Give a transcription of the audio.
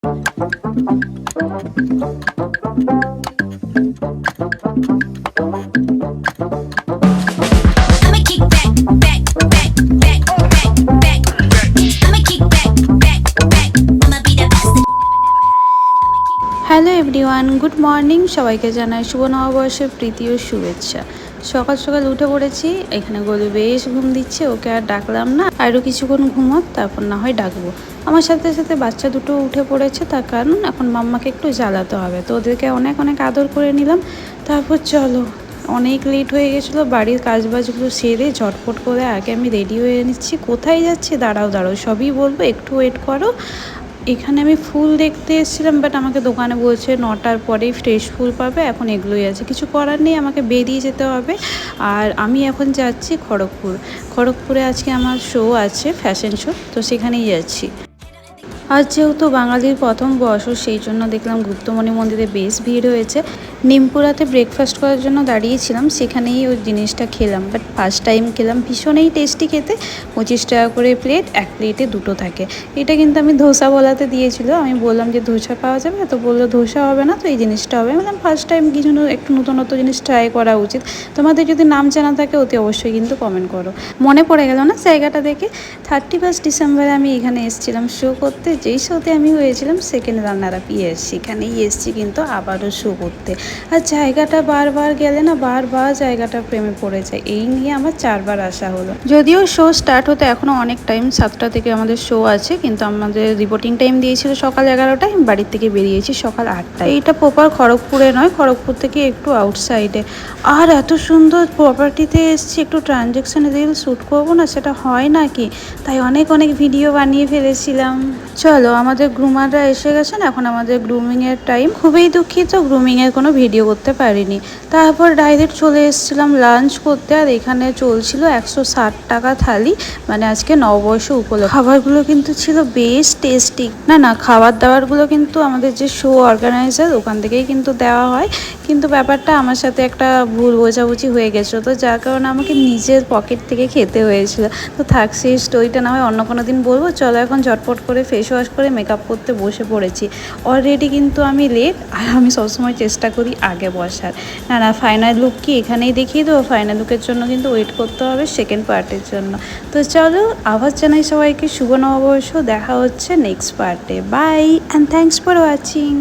Hello everyone, good morning. সবাইকে জানাই শুভ নববর্ষের প্রীতি ও শুভেচ্ছা। সকাল সকাল উঠে পড়েছি। এখানে গলু বেশ ঘুম দিচ্ছে, ওকে আর ডাকলাম না, আরও কিছুক্ষণ ঘুমোক, তারপর না হয় ডাকবো। আমার সাথে সাথে বাচ্চা দুটো উঠে পড়েছে, তার কারণ এখন মাম্মাকে একটু জ্বালাতে হবে, তো ওদেরকে অনেক অনেক আদর করে নিলাম। তারপর চলো, অনেক লেট হয়ে গেছিলো, বাড়ির কাজবাজগুলো সেরে ঝটপট করে আগে আমি রেডি হয়ে নিচ্ছি। কোথায় যাচ্ছি? দাঁড়াও দাঁড়াও, সবই বলবো, একটু ওয়েট করো। এখানে আমি ফুল দেখতে এসেছিলাম, বাট আমাকে দোকানে বলছে 9টার পরেই ফ্রেশ ফুল পাবে, এখন এগুলোই আছে, কিছু করার নেই, আমাকে বেরিয়ে যেতে হবে। আর আমি এখন যাচ্ছি খড়গপুরে আজকে আমার শো আছে, ফ্যাশন শো, তো সেখানেই যাচ্ছি। আজ যেহেতু বাঙালির প্রথম বর্ষ, সেই জন্য দেখলাম গুপ্তমণি মন্দিরে বেশ ভিড় হয়েছে। নিমপুরাতে ব্রেকফাস্ট করার জন্য দাঁড়িয়েছিলাম, সেখানেই ওই জিনিসটা খেলাম, বাট ফার্স্ট টাইম খেলাম, ভীষণই টেস্টি খেতে। 25 টাকা করে প্লেট, এক প্লেটে দুটো থাকে। এটা কিন্তু আমি ধোসা বলাতে দিয়েছিল, আমি বললাম যে ধোসা পাওয়া যাবে, তো বললো ধোসা হবে না, তো এই জিনিসটা হবে। বললাম ফার্স্ট টাইম কিছু একটু নতুনত্ব জিনিস ট্রাই করা উচিত। তোমাদের যদি নাম জানা থাকে অতি অবশ্যই কিন্তু কমেন্ট করো। মনে পড়ে গেল না জায়গাটা দেখে? 31 ডিসেম্বরে আমি এখানে এসেছিলাম শো করতে, যেই শোতে আমি হয়েছিলাম সেকেন্ড রানার আপ। সেখানেই এসেছি কিন্তু আবারও শো করতে। আর জায়গাটা বারবার গেলে না, বারবার জায়গাটা প্রেমে পড়ে যায়, এই নিয়ে আমার 4বার আসা হলো। যদিও শো স্টার্ট হতে এখনও অনেক টাইম, 7টা থেকে আমাদের শো আছে, কিন্তু আমাদের রিপোর্টিং টাইম দিয়েছিল সকাল 11টায়, বাড়ির থেকে বেরিয়েছি সকাল 8টায়। এইটা প্রপার খড়গপুরে নয়, খড়গপুর থেকে একটু আউটসাইডে। আর এত সুন্দর প্রপার্টিতে এসেছি, একটু ট্রানজ্যাকশন রিল শ্যুট করবো না, সেটা হয় নাকি, তাই অনেক অনেক ভিডিও বানিয়ে ফেলেছিলাম। চলো, আমাদের গ্রুমাররা এসে গেছেন, এখন আমাদের গ্রুমিংয়ের টাইম। খুবই দুঃখিত গ্রুমিংয়ের কোনো ভিডিও করতে পারিনি। তারপর ডাইরেক্ট চলে এসেছিলাম লাঞ্চ করতে, আর এখানে চলছিল 160 টাকা থালি, মানে আজকে নববর্ষ উপলক্ষে। খাবারগুলো কিন্তু ছিল বেশ টেস্টি। না, খাবার দাবারগুলো কিন্তু আমাদের যে শো অর্গানাইজার, ওখান থেকেই কিন্তু দেওয়া হয়, কিন্তু ব্যাপারটা আমার সাথে একটা ভুল বোঝাবুঝি হয়ে গেছিলো, তো যার কারণে আমাকে নিজের পকেট থেকে খেতে হয়েছিল। তো থাক, সেই স্টোরিটা না হয় অন্য কোনো দিন বলবো। চলো, এখন ঝটপট করে ফেস ওয়াশ করে মেকআপ করতে বসে পড়েছি। অলরেডি কিন্তু আমি লেট, আর আমি সবসময় চেষ্টা করি আগে বসার। না, ফাইনাল লুক কি এখানেই দেখিয়ে দেবো? ফাইনাল লুকের জন্য কিন্তু ওয়েট করতে হবে সেকেন্ড পার্টের জন্য। তো চলো, আবার জানাই সবাইকে শুভ নববর্ষ, দেখা হচ্ছে নেক্সট পার্টে। Bye and thanks for watching.